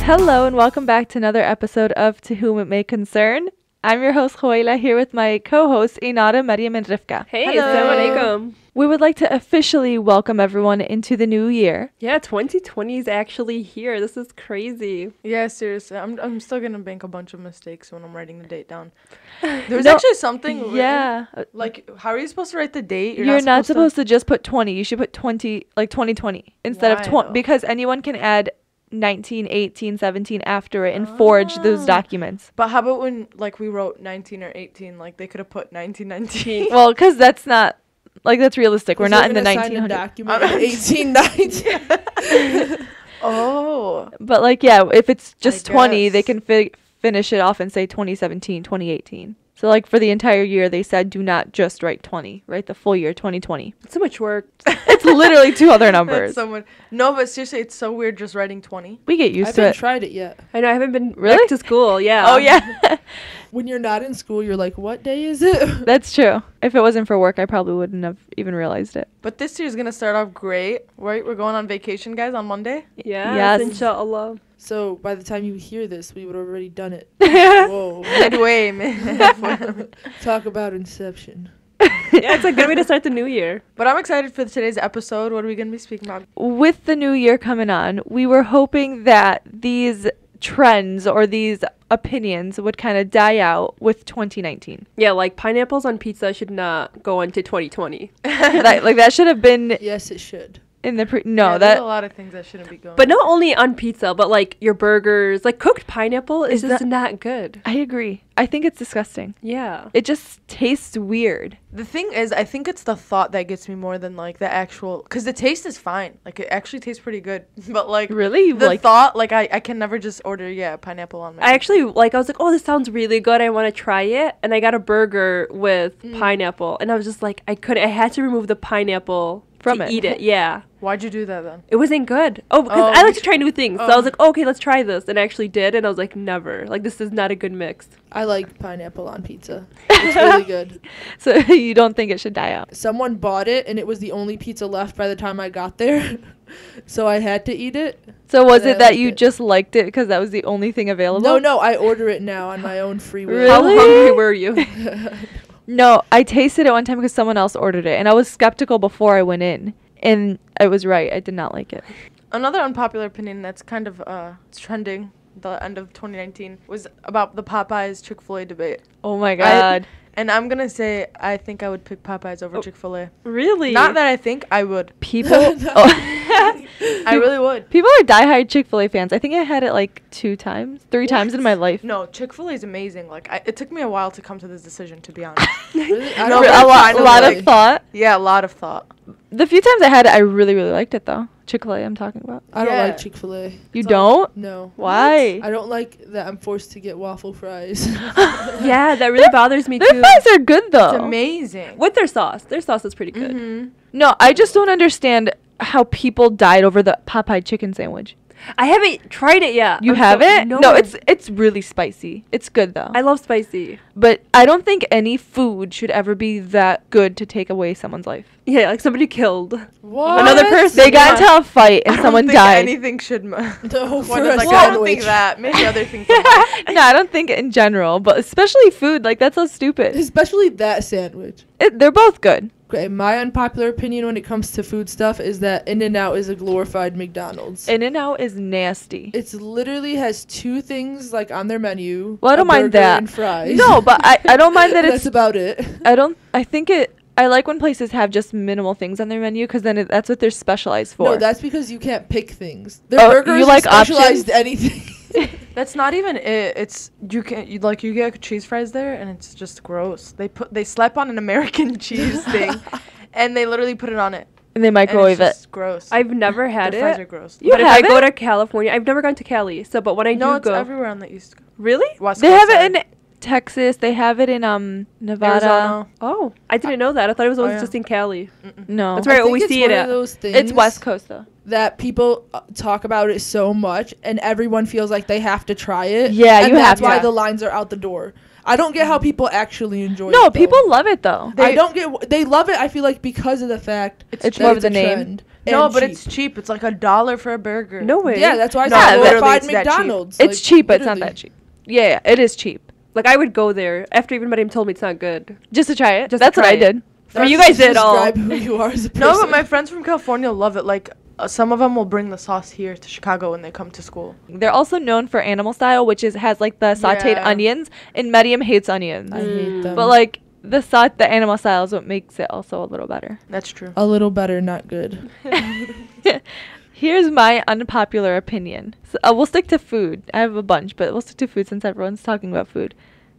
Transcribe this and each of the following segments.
Hello and welcome back to another episode of To Whom It May Concern. I'm your host Khoila here with my co-hosts Inara, Mariam and Rifka. Hey, hello. Assalamu alaikum. We would like to officially welcome everyone into the new year. Yeah, 2020 is actually here. This is crazy. Yeah, seriously. I'm still going to make a bunch of mistakes when I'm writing the date down. There's actually something written, yeah. like, how are you supposed to write the date? You're not supposed to just put 20. You should put 20, like 2020 instead of 20, because anyone can add 19, 18, 17 after it and forge those documents. But how about when, like, we wrote 19 or 18? Like, they could have put 1919. Well, because that's not, like, that's realistic. We're not in the 1900s. Document 1890. Oh. But, like, yeah, if it's just 20, they can finish it off and say 2017, 2018. So, like, for the entire year, they said do not just write 20. Write the full year, 2020. It's so much work. It's literally two other numbers. No, but seriously, it's so weird just writing 20. We get used I to haven't it. tried it yet. I know, I haven't been Really? back to school. Yeah. Oh, yeah. When you're not in school, you're like, what day is it? That's true. If it wasn't for work, I probably wouldn't have even realized it. But this year's going to start off great, right? We're going on vacation, guys, on Monday. Yes. Yes. Inshallah. So by the time you hear this, we would have already done it. Whoa. Midway, man. Talk about Inception. Yeah, it's a good way to start the new year. But I'm excited for today's episode. What are we going to be speaking about? With the new year coming on, we were hoping that these trends or these opinions would kind of die out with 2019. Yeah, like pineapples on pizza should not go into 2020. that should have been Yes, it should. in the Yeah, there's a lot of things that shouldn't be going. But not only on pizza, but like your burgers. Like cooked pineapple is just not good. I agree. I think it's disgusting. Yeah. It just tastes weird. The thing is, I think it's the thought that gets me more than, like, the actual... Because the taste is fine. Like, it actually tastes pretty good. But, like... Really? The thought, like, I can never just order, pineapple on my I actually, like, I was like, oh, this sounds really good. I want to try it. And I got a burger with pineapple. And I was just like, I had to remove the pineapple from to it. eat it. Yeah. Why'd you do that, then? It wasn't good. Oh, because I like to try new things. So I was like, okay, let's try this. And I actually did. And I was like, never. Like, this is not a good mix. I like pineapple on pizza. It's really good. So you don't think it should die out? Someone bought it, and it was the only pizza left by the time I got there. So I had to eat it. So was it that you just liked it because that was the only thing available? No, I order it now on my own free will. Really? How hungry were you? No, I tasted it one time because someone else ordered it. And I was skeptical before I went in. And I was right. I did not like it. Another unpopular opinion that's kind of trending the end of 2019 was about the Popeyes Chick-fil-A debate. Oh my God. And I'm going to say I think I would pick Popeyes over Chick-fil-A. Really? Not that I think, I would. People... I really would. People are diehard Chick-fil-A fans. I think I had it like 3 times in my life. No, Chick-fil-A is amazing. Like, it took me a while to come to this decision, to be honest. Really? I No, don't but a like lot Chick-fil-A. of thought. Yeah, a lot of thought. The few times I had it, I really, really liked it though. Chick-fil-A I'm talking about. I don't Yeah. like Chick-fil-A. You don't? No. Why? I don't like that I'm forced to get waffle fries. Yeah, that really bothers me Their too. fries are good though. It's amazing. With their sauce. Their sauce is pretty good. Mm-hmm. No, I just don't understand how people died over the Popeye chicken sandwich. I haven't tried it yet. You I'm haven't? No, No, it's really spicy. It's good though. I love spicy. But I don't think any food should ever be that good to take away someone's life. Yeah, like somebody killed. What? Another person. They got into a fight and I someone don't think died. anything should... No, What for is, a like, I don't think sandwich. that. Maybe other things. No, I don't think in general, but especially food. Like, that's so stupid. Especially that sandwich. They're both good. Okay, my unpopular opinion when it comes to food stuff is that In-N-Out is a glorified McDonald's. In-N-Out is nasty. It literally has 2 things like on their menu. Well, I don't a mind burger that. And fries. No, but I don't mind that That's it's... about it. I like when places have just minimal things on their menu because then that's what they're specialized for. No, that's because you can't pick things. Their Oh, burgers you like are specialized options? anything. That's not even it. It's you get cheese fries there, and it's just gross. They slap on an American cheese thing, and they literally put it on it. And they And microwave it's it. just gross. I've never had Their fries are it. gross. You But if I go haven't? to California, I've never gone to Cali. So, but when I No, do it's go, everywhere on the East Coast. really? West They Coast have side. it in Texas. They have it in Nevada. Arizona. Oh, I didn't know that. I thought it was always yeah. just in Cali. No. That's where I think always it's see one it of at. those things It's West Coast though. that people talk about it so much, and everyone feels like they have to try it. Yeah, and you that's have why to. the lines are out the door. I don't get how people actually enjoy it. No, though. people love it though. I don't get. They love it. I feel like because of the fact It's that more of the name. trend. No, but cheap. it's cheap. It's like $1 for a burger. No way. Yeah, that's why I No, said literally, glorified it's that cheap. McDonald's. It's cheap, but it's not literally. that cheap. Yeah, it is cheap. Like, I would go there after even Madim told me it's not good. Just to try it. Just to That's what try I it. did. For you guys did all. Describe who you are as a person. No, but my friends from California love it. Like, some of them will bring the sauce here to Chicago when they come to school. They're also known for animal style, which has like the sautéed Yeah. onions, and Medium hates onions. I hate them. But like the animal style is what makes it also a little better. That's true. a little better, not good. Here's my unpopular opinion. So, we'll stick to food. I have a bunch, but we'll stick to food since everyone's talking about food.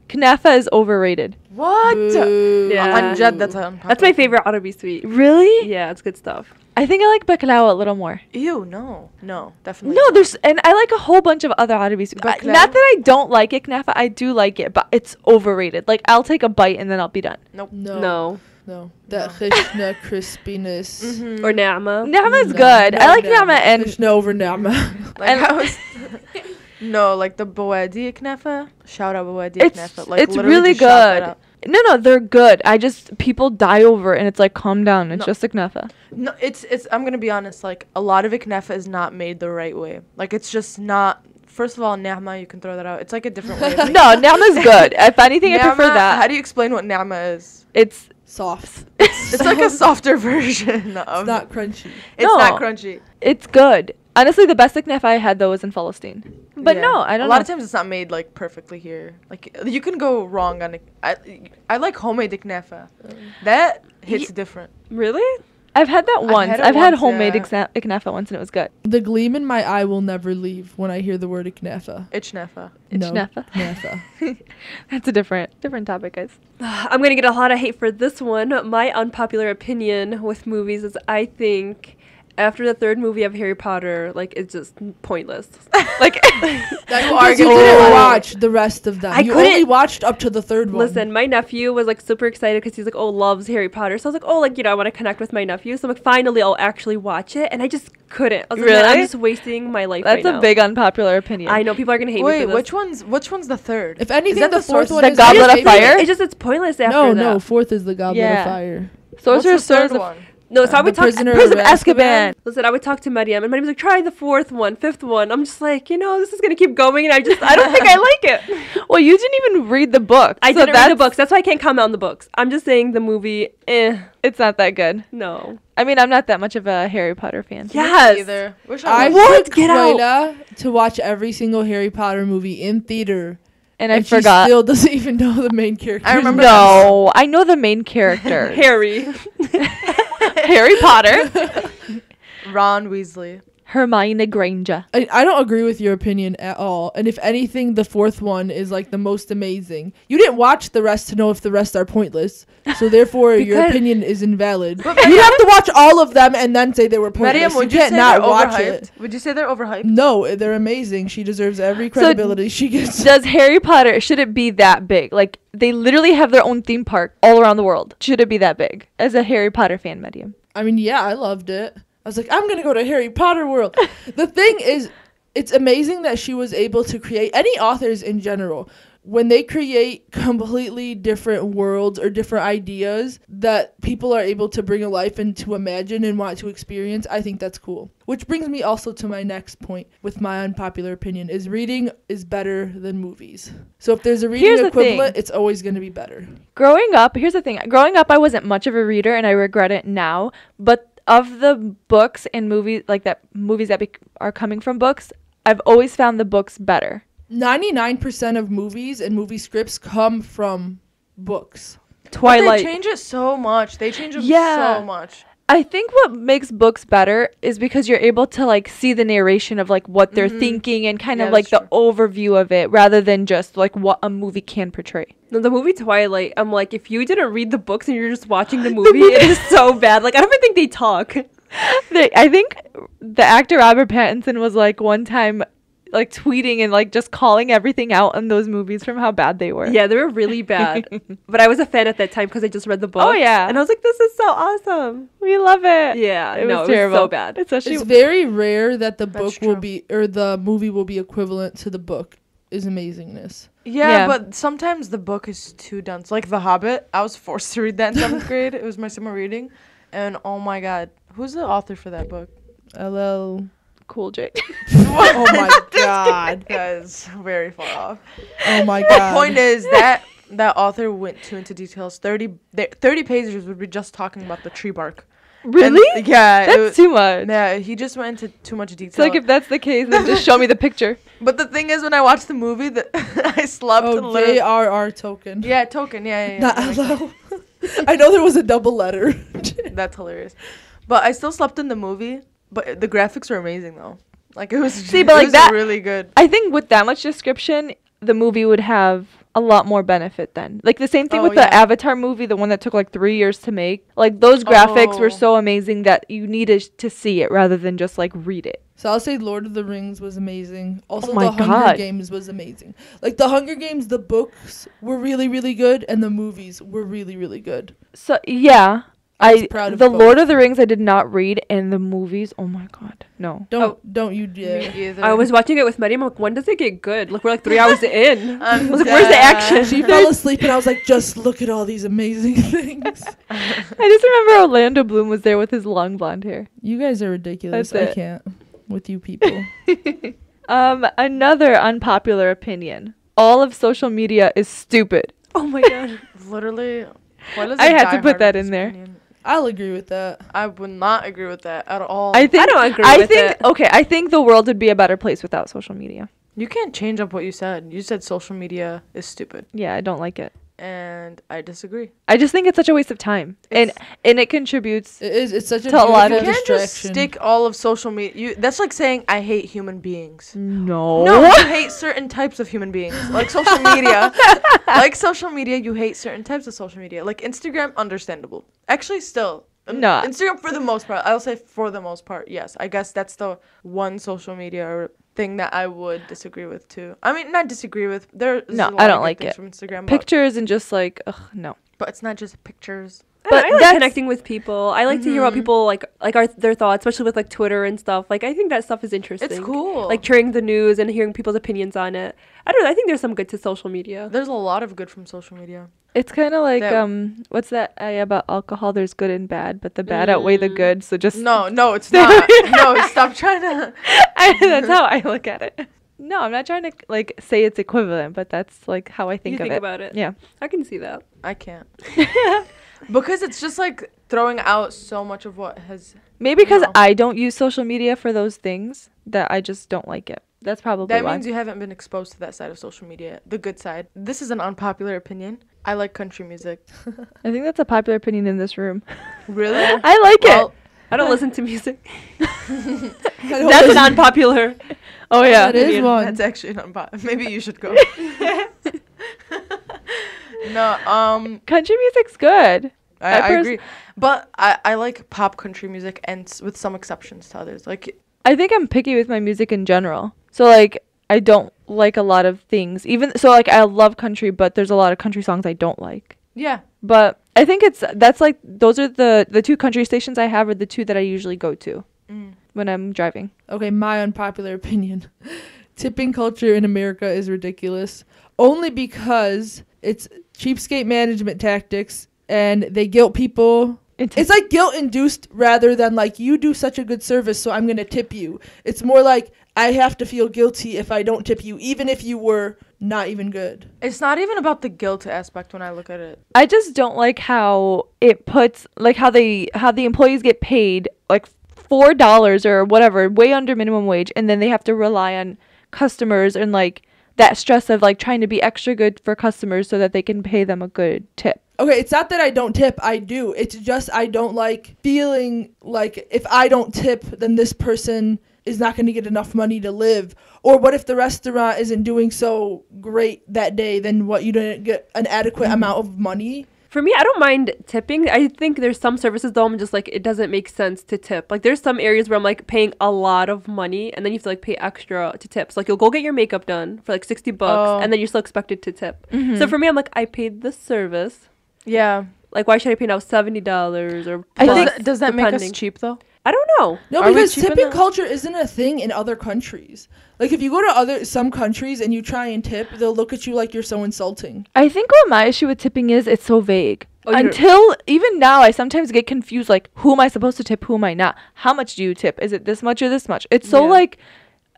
Knafa is overrated. What? Boo. Yeah. 100, that's unpopular. That's my favorite Arabi sweet. Really? Yeah, it's good stuff. I think I like baklava a little more. Ew, no. No, definitely No, not. and I like a whole bunch of other Arabi sweets. Baklava? Not that I don't like it, knafa. I do like it, but it's overrated. Like I'll take a bite and then I'll be done. Nope. No. That No. khishna crispiness. Mhm. Or Na'ma. Nama is No. good. I No, like Nama. nama and Khishna over Nama. Like, And- I was... No, like the Boadi Knafa. Shout out Boadi it's Knafa. Like, it's literally really just shout that good. out. No, they're good. I just people die over it and it's like calm down. It's No. just a knafa. No, it's. I'm gonna be honest. Like, a lot of Knafa is not made the right way. Like, it's just not. First of all, Na'ma, you can throw that out. It's like a different way. Of making No, nama's good. If anything, I prefer Na'ma- that. How do you explain what Na'ma is? It's Soft. It's like a softer version of. It's not crunchy. It's not No. crunchy. it's good. Honestly, the best knafa I had though was in Palestine. But Yeah. no, I don't A know. lot of times it's not made like perfectly here. Like, you can go wrong on it. I like homemade Knafa. That hits different. Really? I've had that I've once. had it I've had once, homemade yeah. knafa once and it was good. The gleam in my eye will never leave when I hear the word knafa. It's Knafa. It's No, knafa. knafa. That's a different topic, guys. I'm going to get a lot of hate for this one. My unpopular opinion with movies is I think after the third movie of Harry Potter, like, it's just pointless. Like That's because argue you with didn't me. watch the rest of them. I You couldn't- only watched up to the third one. Listen, my nephew was like super excited because he's like, oh, loves Harry Potter. So I was like, oh, like, I want to connect with my nephew. So I'm like, finally, I'll actually watch it. And I just couldn't. I was like, man, I'm Really? just wasting my life that's right a now. big unpopular opinion. I know people are gonna hate me Wait, for this. which one's the third? If anything, that the the fourth source- one The is Goblet my of Fire? favorite. It's just it's pointless after No, that. no, fourth is the Goblet Yeah. of Fire. Sorcerer's What's the Stone. third one? No, so I The would talk. Prisoner Prison of Azkaban. Listen, I would talk to Mariam, and Mariam's like, try the fourth one, fifth one. I'm just like, this is gonna keep going, and I don't think I like it. Well, you didn't even read the book. I so didn't read the that's- books. That's why I can't comment on the books. I'm just saying the movie, It's not that good. no. I mean, I'm not that much of a Harry Potter fan. Yes. Me either. Wish I I was. What? took Get out. Quayla to watch every single Harry Potter movie in theater. And I she forgot. still doesn't even know the main character. I remember No, I know the main character. Harry. Harry Potter. Ron Weasley. Hermione Granger. I don't agree with your opinion at all. And if anything, the fourth one is like the most amazing. You didn't watch the rest to know if the rest are pointless. So therefore, your Because- opinion is invalid. But You have to watch all of them and then say they were pointless. Mariam, would you can't say not they're watch overhyped? it. Would you say they're overhyped? No, they're amazing. She deserves every credibility she gets. Does Harry Potter, should it be that big? Like, they literally have their own theme park all around the world. Should it be that big? As a Harry Potter fan, Medium. I mean, yeah, I loved it. I was like, I'm going to go to Harry Potter World. The thing is, it's amazing that she was able to create, any authors in general, when they create completely different worlds or different ideas that people are able to bring a life and to imagine and want to experience, I think that's cool. Which brings me also to my next point with my unpopular opinion, is reading is better than movies. So if there's a reading Here's the equivalent, thing. it's always going to be better. Growing up, here's the thing. Growing up, I wasn't much of a reader, and I regret it now. But of the books and movies, movies that are coming from books, I've always found the books better. 99% of movies and movie scripts come from books. Twilight. They change it so much. They change them Yeah. so much. I think what makes books better is because you're able to like see the narration of like what they're thinking and kind Yeah, of like that's the overview of it rather than just like what a movie can portray. No, the movie Twilight, I'm like, if you didn't read the books and you're just watching the movie, it is so bad. Like, I don't even think they talk. I think the actor Robert Pattinson was like one time like tweeting and like just calling everything out in those movies from how bad they were. Yeah, they were really bad. But I was a fan at that time because I just read the book. Oh, yeah. And I was like, this is so awesome. We love it. Yeah, It no, was it terrible. was so bad. Especially It's very rare that the That's book will true. be, or the movie will be equivalent to the book, is amazingness. Yeah, Yeah. but sometimes the book is too dense. Like The Hobbit, I was forced to read that in 7th grade. It was my summer reading. And oh my god, Who's the author for that book? LL. Cool J. Oh my god. That is very far off. Oh my The god. point is that author went too into details. 30 pages would be just talking about the tree bark. Really? And, yeah. That's too much. Yeah, he just went into too much detail. It's like, if that's the case, then just show me the picture. But the thing is, when I watched the movie, I slept a Oh, little. J.R.R. Token. Yeah, Token. Yeah. Not LL. I know there was a double letter. That's hilarious. But I still slept in the movie. But the graphics were amazing, though. Like, it was. See, but it like was that, really good. I think with that much description, the movie would have a lot more benefit then. Like the same thing with the Avatar movie, the one that took like 3 years to make. Like those graphics were so amazing that you needed to see it rather than just like read it. So I'll say Lord of the Rings was amazing. Also, my the Hunger God. Games was amazing. Like the Hunger Games, the books were really, really good, and the movies were really, really good. So yeah, was proud of the both. Lord of the Rings I did not read, and the movies, oh my god, no. Don't you dare. Me either. I was watching it with Maddie. I'm like, when does it get good? Like, we're like 3 hours in. I was like, dead. where's the action? She fell asleep, and I was like, just look at all these amazing things. I just remember Orlando Bloom was there with his long blonde hair. You guys are ridiculous. That's I it. can't with you people. Another unpopular opinion. All of social media is stupid. Oh my god. Literally. What is I a had to put diehard that of in this there. opinion? I'll agree with that. I would not agree with that at all. I think don't agree I with think it. okay, I think the world would be a better place without social media. You can't change up what you said. You said social media is stupid. Yeah, I don't like it. And I disagree. I just think it's such a waste of time. And it contributes. It is. It's such a To a lot You of can't just distraction. stick all of social media. That's like saying I hate human beings. No. No, you hate certain types of human beings. Like social media. Like social media, you hate certain types of social media. Like Instagram, understandable. Actually, still. No. Instagram for the most part. I'll say for the most part, yes. I guess that's the one social media or thing that I would disagree with too. I mean, not disagree with. There's No, a lot I of don't good like things it. from Instagram, Pictures and just like, ugh, no. but it's not just pictures. But I like that's- connecting with people. I like to hear about people like their thoughts, especially with like Twitter and stuff. Like I think that stuff is interesting. It's cool. Like hearing the news and hearing people's opinions on it. I don't know. I think there's some good to social media. There's a lot of good from social media. It's kind of like That- what's that about alcohol? There's good and bad, but the bad outweigh the good. So just No, it's not. No, stop trying to. that's how I look at it. No, I'm not trying to like say it's equivalent, but that's like how I think You of think it. about it. Yeah. I can see that. I can't. Because it's just like throwing out so much of what has. Maybe because No. I don't use social media for those things that I just don't like it. That's probably That why. means you haven't been exposed to that side of social media, the good side. This is an unpopular opinion. I like country music. I think that's a popular opinion in this room. Really? I like Well, I don't listen to music. That's That's an unpopular. Oh yeah. That is opinion. one. That's actually an unpopular. Maybe you should go. No, Country music's good. I agree. But I like pop country music and with some exceptions to others. Like, I think I'm picky with my music in general. So like I don't like a lot of things. Even so like I love country, but there's a lot of country songs I don't like. yeah. But I think that's like those are the two country stations I have are the two that I usually go to when I'm driving. Okay, my unpopular opinion. Tipping culture in America is ridiculous. Only because it's cheapskate management tactics and they guilt people. It's like guilt induced rather than like you do such a good service, so I'm going to tip you. It's more like I have to feel guilty if I don't tip you, even if you were not even good. It's not even about the guilt aspect when I look at it. I just don't like how it puts like how the employees get paid like $4 or whatever, way under minimum wage, and then they have to rely on customers and like that stress of like trying to be extra good for customers so that they can pay them a good tip. Okay, it's not that I don't tip. I do. It's just I don't like feeling like if I don't tip, then this person is not going to get enough money to live. Or what if the restaurant isn't doing so great that day, then what, you didn't get an adequate amount of money? For me, I don't mind tipping. I think there's some services though I'm just like it doesn't make sense to tip. Like there's some areas where I'm like paying a lot of money and then you have to like pay extra to tips. Like you'll go get your makeup done for like $60 and then you're still expected to tip. So for me, I'm like I paid the service. Yeah. Like why should I pay now $70 or I plus, think- Does that make us depending. cheap though? I don't know. No, Are we because cheap in tipping that? culture isn't a thing in other countries. Like if you go to some countries and you try and tip, they'll look at you like you're so insulting. I think what my issue with tipping is it's so vague. Oh, you don't- Until even now, I sometimes get confused. Like, who am I supposed to tip? Who am I not? How much do you tip? Is it this much or this much? It's so Yeah. like,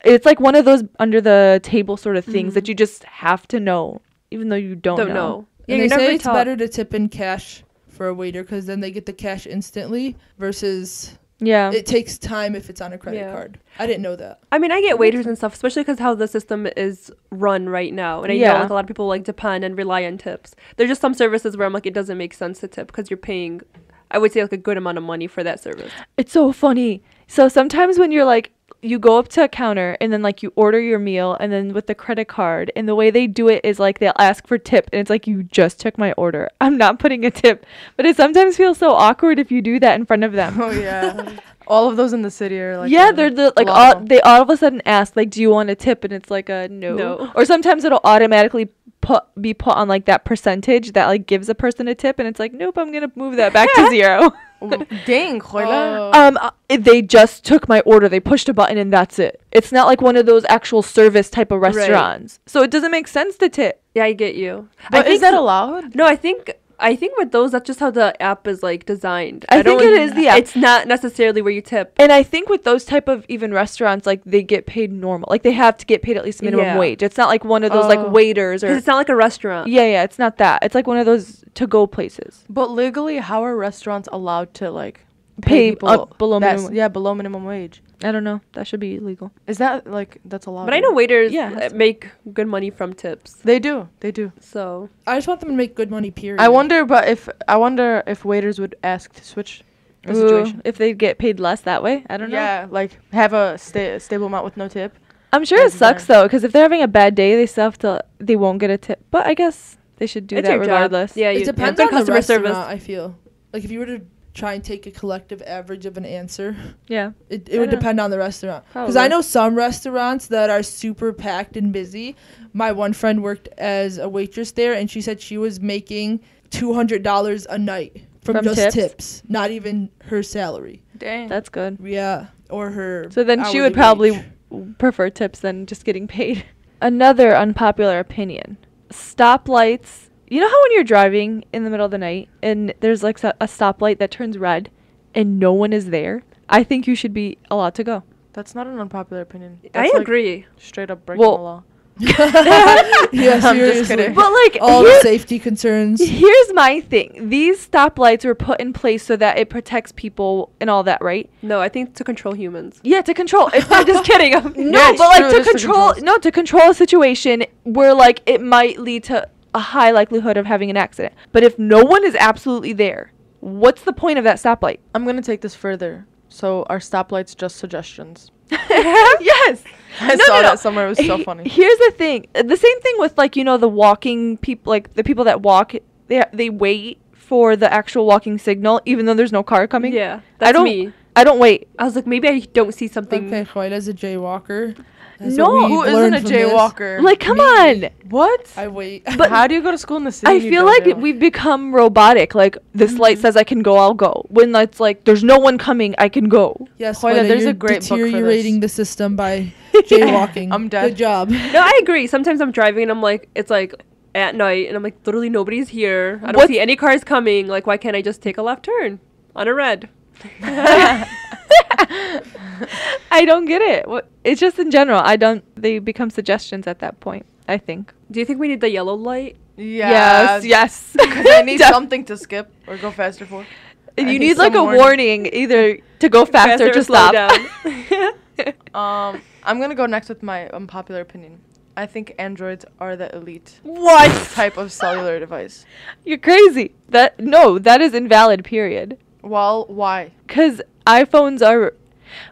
it's like one of those under the table sort of things that you just have to know, even though you don't know. Yeah, And you're they say never it's taught. better to tip in cash for a waiter because then they get the cash instantly versus Yeah. it takes time if it's on a credit Yeah. card. I didn't know that. I mean, I get waiters and stuff, especially because how the system is run right now. And I know Yeah. like a lot of people like depend and rely on tips. There's just some services where I'm like, it doesn't make sense to tip because you're paying, I would say, like a good amount of money for that service. It's so funny. So sometimes when you're like, you go up to a counter and then like you order your meal and then with the credit card and the way they do it is like they'll ask for tip and it's like you just took my order. I'm not putting a tip. But it sometimes feels so awkward if you do that in front of them. Oh yeah. All of those in the city are like. Yeah, they're the like a lot of them. they all of a sudden ask like, do you want a tip? And it's like a no. No. Or sometimes it'll automatically be put on like that percentage that like gives a person a tip and it's like, nope, I'm gonna move that back to 0. Dang, Khoila. They just took my order. They pushed a button and that's it. It's not like one of those actual service type of restaurants. So it doesn't make sense to tip. Yeah, I get you. But I is that allowed? No, I think with those, that's just how the app is like designed. I think don't- it is the app. It's not necessarily where you tip. And I think with those type of even restaurants, like they get paid normal. Like they have to get paid at least minimum Yeah. wage. It's not like one of those Oh. like waiters Because or it's not like a restaurant. yeah, it's not that. It's like one of those to-go places. But legally, how are restaurants allowed to like Pay people below that's- minimum. Yeah, below minimum wage. I don't know. That should be illegal. Is that like that's allowed? But I know waiters Yeah, it has to make good money from tips. They do. They do. So I just want them to make good money, period. I wonder if waiters would ask to switch the situation. If they get paid less that way, I don't know. Yeah, like have a stable amount with no tip. I'm sure it That's sucks though, because if they're having a bad day, they won't get a tip. But I guess they should do it's that your job. regardless. Yeah, It you depends good on the customer restaurant, service. I feel. Like if you were to try and take a collective average of an answer, Yeah. it I would know. depend on the restaurant. Because I Probably. know some restaurants that are super packed and busy. My one friend worked as a waitress there, and she said she was making $200 a night from just tips, not even her salary. Dang. That's good. Yeah, or her. So then she would hourly probably wage. prefer tips than just getting paid. Another unpopular opinion. Stoplights. You know how when you're driving in the middle of the night and there's like a stoplight that turns red and no one is there? I think you should be allowed to go. That's not an unpopular opinion. I That's, like, agree. straight up breaking Well- the law. Yeah, I'm just seriously. kidding. But like All the here's, safety concerns. here's my thing. These stoplights were put in place so that it protects people and all that, right? No, I think to control humans. Yeah, to control. I'm just kidding. No, Yeah, it's but like true, it to is to control. control. No, to control a situation where like it might lead to a high likelihood of having an accident. But if no one is absolutely there, what's the point of that stoplight? I'm gonna take this further. So are stoplights just suggestions? Yes. I saw that somewhere. It was so funny. Here's the thing. The same thing with like the walking people, like the people that walk. They wait for the actual walking signal even though there's no car coming. Yeah, that's don't- me. I don't wait. I was like, maybe I don't see something. Okay, Khoida as a jaywalker. That's No, what Who we've isn't learned a from this. jaywalker? Like, come Me. on. What? I wait. But How do you go to school in the city? I and you feel don't like do? we've become robotic. Like this light says I can go, I'll go. When it's like there's no one coming, I can go. Yes, Khoida, Khoida, there's you're a great book for this. deteriorating the system by jaywalking. I'm dead. Good job. No, I agree. Sometimes I'm driving and I'm like, it's like at night and I'm like, literally nobody's here. I don't What- see any cars coming. Like, why can't I just take a left turn on a red? I don't get it. It's just in general. They become suggestions at that point, I think. Do you think we need the yellow light? Yeah. Yes. Because I need Def- something to skip or go faster for. I You need need like a some warning either to go faster or to slow stop. down. I'm gonna go next with my unpopular opinion. I think androids are the elite What? type of cellular device. You're crazy. That is invalid, period. Well, why? Because iPhones are...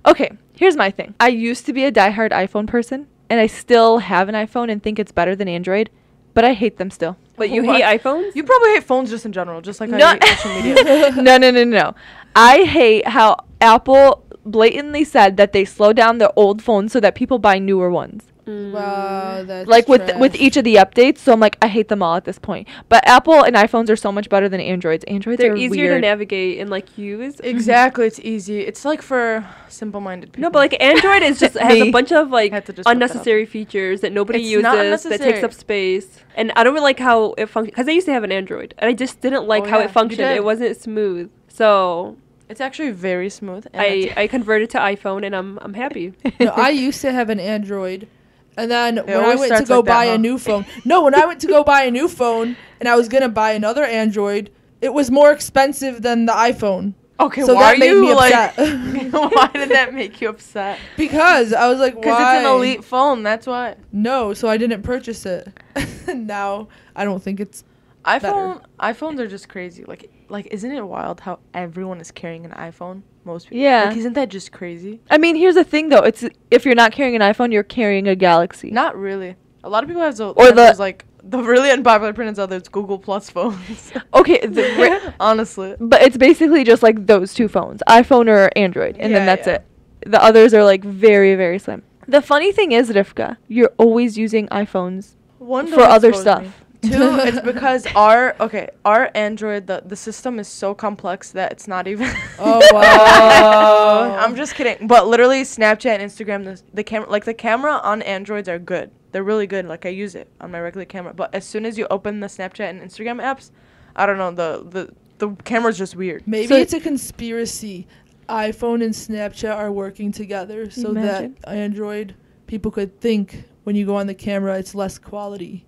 Okay, here's my thing. I used to be a diehard iPhone person, and I still have an iPhone and think it's better than Android, but I hate them still. But you What? hate iPhones? You probably hate phones just in general, just like No. I hate social media. No. I hate how Apple blatantly said that they slow down their old phones so that people buy newer ones. Wow, that's like with trash. each of the updates. So I'm like, I hate them all at this point. But Apple and iPhones are so much better than Androids. Androids They're are easier to weird. navigate and like use. Exactly, it's easy. It's like for simple-minded people. No, but like Android is just has a Me. bunch of like Had to just put that out unnecessary features that nobody It's uses not that takes unnecessary. up space. And I don't really like how it functions because I used to have an Android and I just didn't like Oh, how yeah, it you functioned. did. It wasn't smooth. So It's actually very smooth. And I converted to iPhone and I'm happy. No, I used to have an Android, and then when I always went to starts go like that, buy a huh? new phone, when I went to go buy a new phone, and I was gonna buy another Android, it was more expensive than the iPhone. Okay, So why that made are you me upset. like? Why did that make you upset? Because I was like, why? Because it's an elite phone. That's why. No, so I didn't purchase it. Now I don't think it's. iPhones are just crazy. Like, isn't it wild how everyone is carrying an iPhone? Most people. Yeah. Like, isn't that just crazy? I mean, here's the thing though. It's if you're not carrying an iPhone, you're carrying a Galaxy. Not really. A lot of people have the- like the really unpopular opinions are those Google Plus phones. Okay, Honestly. but it's basically just like those two phones, iPhone or Android, and then Yeah, that's yeah. it. The others are like very, very slim. The funny thing is, Rivka, you're always using iPhones One, for don't other expose stuff. me. Two, it's because our Android, the system is so complex that it's not even. Oh wow! I'm just kidding. But literally, Snapchat and Instagram, the camera on Androids are good. They're really good. Like I use it on my regular camera. But as soon as you open the Snapchat and Instagram apps, I don't know, the camera's just weird. Maybe So- it's a conspiracy. iPhone and Snapchat are working together so Imagine. that Android people could think when you go on the camera it's less quality.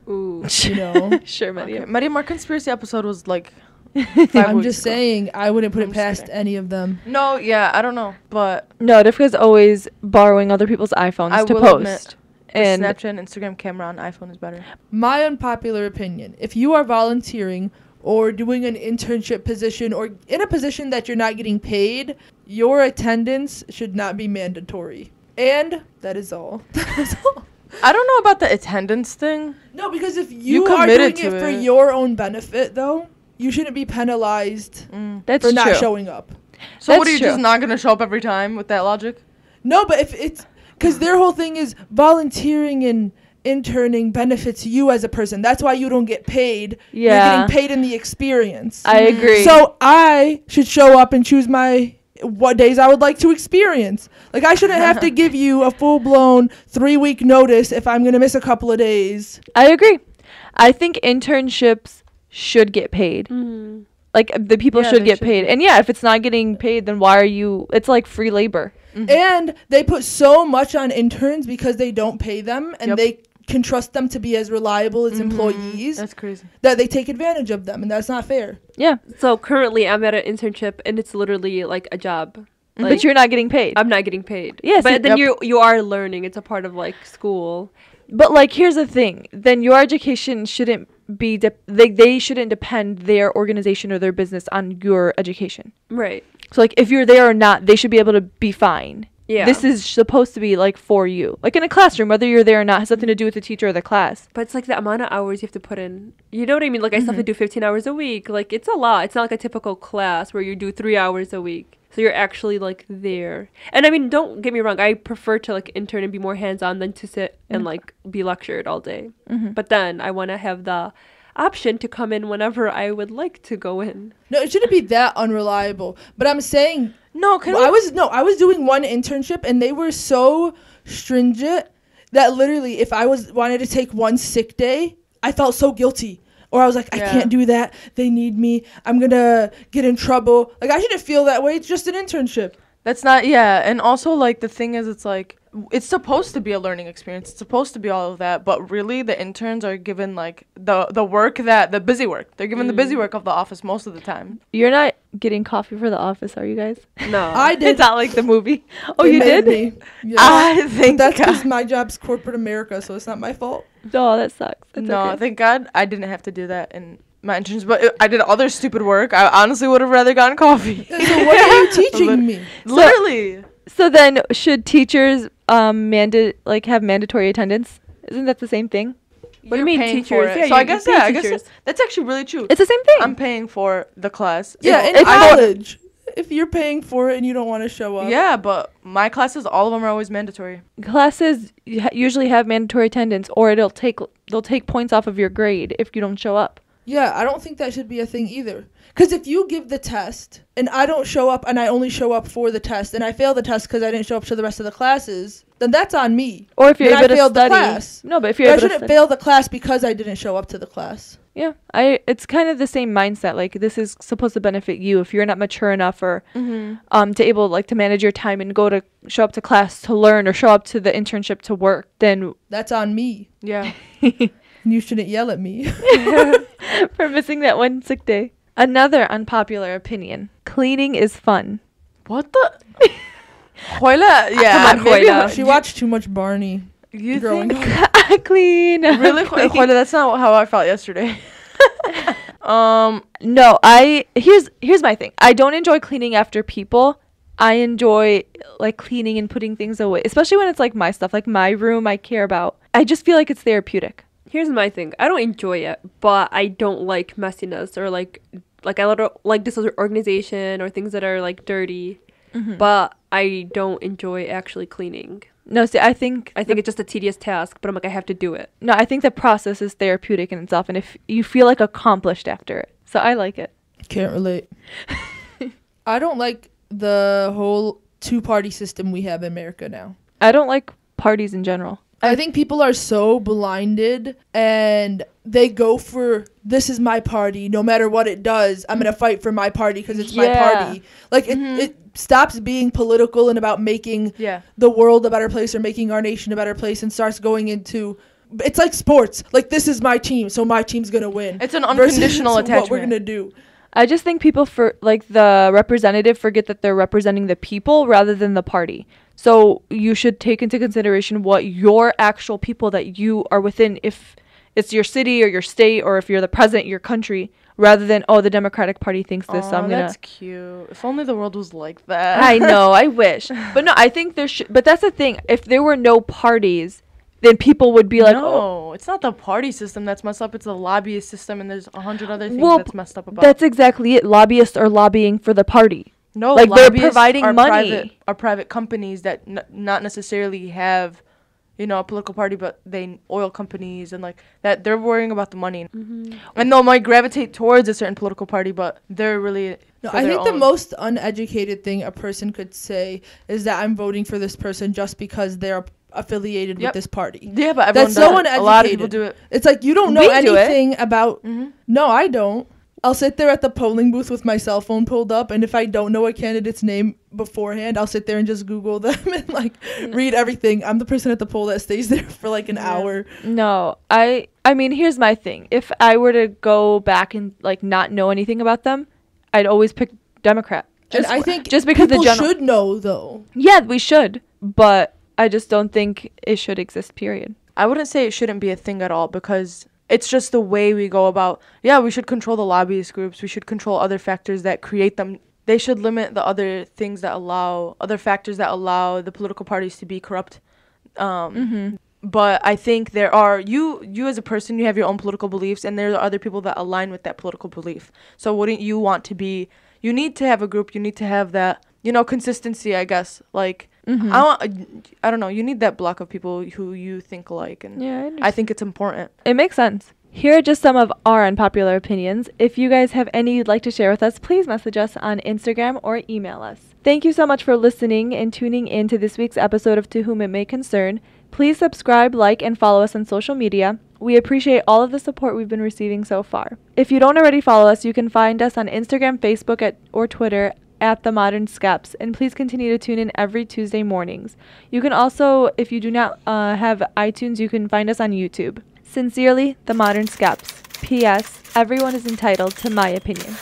Ooh. You know? Sure, Okay. Maria. Maddie, our conspiracy episode was like. I'm weeks just ago. saying I wouldn't put I'm it just past kidding. any of them. No, yeah, I don't know, but No, Rivka's always borrowing other people's iPhones I to will post. admit, the And Snapchat and Instagram camera on iPhone is better. My unpopular opinion, if you are volunteering or doing an internship position or in a position that you're not getting paid, your attendance should not be mandatory. And that is all. That's all. I don't know about the attendance thing. No, because if You you are doing committed it to for it. your own benefit, though, you shouldn't be penalized that's for not true. showing up. So That's what are you true. just not gonna show up every time with that logic? No, but if it's because their whole thing is volunteering and interning benefits you as a person. That's why you don't get paid. Yeah. You're getting paid in the experience. I agree. So I should show up and choose what days I would like to experience. Like I shouldn't have to give you a full-blown 3-week notice if I'm going to miss a couple of days. I agree. I think internships should get paid. Mhm. Like the people Yeah, should they get should paid. be. And yeah, if it's not getting paid, then why are you? It's like free labor. And they put so much on interns because they don't pay them and Yep. they can trust them to be as reliable as employees That's crazy. that they take advantage of them, and that's not fair. Yeah, So currently I'm at an internship and it's literally like a job. Like, but you're not getting paid. I'm not getting paid. Yes, but then yep. you are learning. It's a part of like school. But like, here's the thing: then your education shouldn't be they shouldn't depend their organization or their business on your education. Right. So like, if you're there or not, they should be able to be fine. Yeah. This is supposed to be like for you, like in a classroom, whether you're there or not, has nothing to do with the teacher or the class. But it's like the amount of hours you have to put in. You know what I mean? Like I still have to do 15 hours a week. Like it's a lot. It's not like a typical class where you do 3 hours a week. So you're actually like there. And I mean, don't get me wrong. I prefer to like intern and be more hands-on than to sit and like be lectured all day. But then I want to have the option to come in whenever I would like to go in. No, it shouldn't be that unreliable. But I'm saying No, I was doing one internship and they were so stringent that literally if I wanted to take one sick day, I felt so guilty. Or I was like, I Yeah. can't do that. They need me. I'm going to get in trouble. Like, I shouldn't feel that way. It's just an internship. That's not, yeah. And also, like, the thing is, it's like, it's supposed to be a learning experience. It's supposed to be all of that. But really, the interns are given, like, the work the busy work. They're given the busy work of the office most of the time. You're not getting coffee for the office, are you guys? No. I did. It's not like the movie. Oh, They you made did? me. Yeah. I But think that's because my job's corporate America, so it's not my fault. Oh, that sucks. That's no, okay. thank God I didn't have to do that in my interns. But I did other stupid work. I honestly would have rather gotten coffee. So what are you teaching me? Literally. So then, should teachers have mandatory attendance? Isn't that the same thing? What do you mean, paying teachers? for it. Yeah, so I you guess pay I guess teachers. that's actually really true. It's the same thing. I'm paying for the class. Yeah, If in it's I- college. if you're paying for it and you don't want to show up. Yeah, but my classes, all of them are always mandatory. Classes usually have mandatory attendance, or they'll take points off of your grade if you don't show up. Yeah, I don't think that should be a thing either. Because if you give the test and I don't show up and I only show up for the test and I fail the test because I didn't show up to the rest of the classes, then that's on me. Or if you're then able I failed to study. the class. No, but if you're But I able to shouldn't study. fail the class because I didn't show up to the class. Yeah, it's kind of the same mindset. Like, this is supposed to benefit you. If you're not mature enough or to manage your time and show up to class to learn or show up to the internship to work, then That's on me. Yeah. You shouldn't yell at me. for missing that one sick day. Another unpopular opinion: cleaning is fun. What the? Hoyla? Yeah. Come on, maybe Hoyla. She watched too much Barney You growing think? up. Clean. Really? Clean. Hoyla, that's not how I felt yesterday. No, here's my thing. I don't enjoy cleaning after people. I enjoy like cleaning and putting things away, especially when it's like my stuff, like my room I care about. I just feel like it's therapeutic. Here's my thing. I don't enjoy it, but I don't like messiness or like I don't like disorganization or things that are like dirty. But I don't enjoy actually cleaning. No, see, I think it's just a tedious task, but I'm like, I have to do it. no, I think the process is therapeutic in itself, and if you feel like accomplished after it, so I like it. Can't relate. I don't like the whole two-party system we have in America now. I don't like parties in general. I think people are so blinded and they go for, this is my party. No matter what it does, I'm going to fight for my party because it's my party. Like, it stops being political and about making the world a better place or making our nation a better place and starts going into, it's like sports. Like, this is my team, so my team's going to win. It's an unconditional attachment. What we're going to do. I just think people, for like the representative, forget that they're representing the people rather than the party. So you should take into consideration what your actual people that you are within, if it's your city or your state, or if you're the president of your country, rather than, the Democratic Party thinks this, so I'm gonna. That's cute. If only the world was like that. I know, I wish. But no, I think there should, but that's the thing. If there were no parties, then people would be like, no, it's not the party system that's messed up. It's the lobbyist system, and there's 100 other things that's messed up about. That's exactly it. Lobbyists are lobbying for the party. No, like they're lobbyists providing are money. Private companies that not necessarily have, a political party, but oil companies and like that. They're worrying about the money, and they might gravitate towards a certain political party, but they're really. No, I think the most uneducated thing a person could say is that I'm voting for this person just because they're affiliated with this party. Yeah, but everyone that's does so it. uneducated. A lot of people do it. It's like you don't know anything about. No, I don't. I'll sit there at the polling booth with my cell phone pulled up, and if I don't know a candidate's name beforehand, I'll sit there and just Google them and like read everything. I'm the person at the poll that stays there for like an hour. No, I mean, here's my thing. If I were to go back and like not know anything about them, I'd always pick Democrat. And I think just because people the general should know though. Yeah, we should, but I just don't think it should exist. Period. I wouldn't say it shouldn't be a thing at all because. It's just the way we go about, we should control the lobbyist groups. We should control other factors that create them. They should limit the other factors that allow the political parties to be corrupt. But I think there are, you as a person, you have your own political beliefs, and there are other people that align with that political belief. So wouldn't you want to be, you need to have a group, you need to have that, consistency, I guess. Like, I don't know. You need that block of people who you think alike, and I think it's important. It makes sense. Here are just some of our unpopular opinions. If you guys have any you'd like to share with us, please message us on Instagram or email us. Thank you so much for listening and tuning in to this week's episode of To Whom It May Concern. Please subscribe, like, and follow us on social media. We appreciate all of the support we've been receiving so far. If you don't already follow us, you can find us on Instagram, Facebook, or Twitter at The Modern Skeptics, and please continue to tune in every Tuesday mornings. You can also, if you do not have iTunes, you can find us on YouTube. Sincerely, The Modern Skeptics. P.S. Everyone is entitled to my opinion.